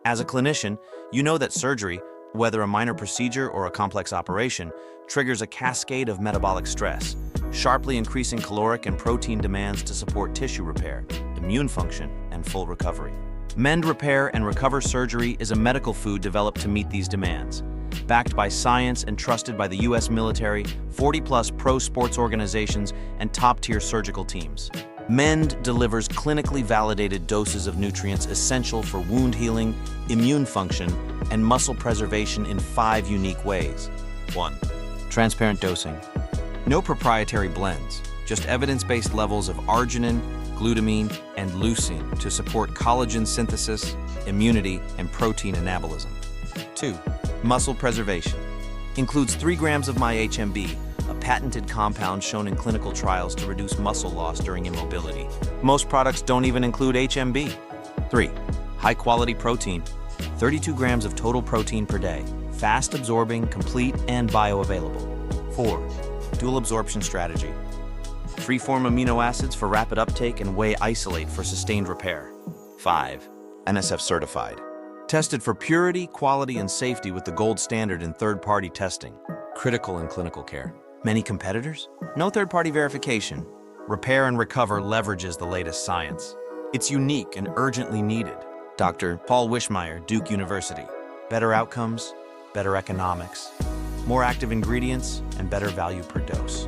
As a clinician, you know that surgery, whether a minor procedure or a complex operation, triggers a cascade of metabolic stress, sharply increasing caloric and protein demands to support tissue repair, immune function, and full recovery. Mend, Repair, and Recover Surgery is a medical food developed to meet these demands. Backed by science and trusted by the U.S. military, 40-plus pro sports organizations, and top-tier surgical teams. Mend delivers clinically validated doses of nutrients essential for wound healing, immune function, and muscle preservation in 5 unique ways. 1. Transparent dosing. No proprietary blends, just evidence-based levels of arginine, glutamine, and leucine to support collagen synthesis, immunity, and protein anabolism. 2. Muscle preservation. Includes 3 grams of myHMB, a patented compound shown in clinical trials to reduce muscle loss during immobility. Most products don't even include HMB. 3. High-quality protein. 32 grams of total protein per day. Fast-absorbing, complete, and bioavailable. 4. Dual absorption strategy. Free-form amino acids for rapid uptake and whey isolate for sustained repair. 5. NSF Certified. Tested for purity, quality, and safety with the gold standard in third-party testing. Critical in clinical care. Many competitors? No third-party verification. Repair and Recover leverages the latest science. It's unique and urgently needed. Dr. Paul Wischmeyer, Duke University. Better outcomes, better economics, more active ingredients, and better value per dose.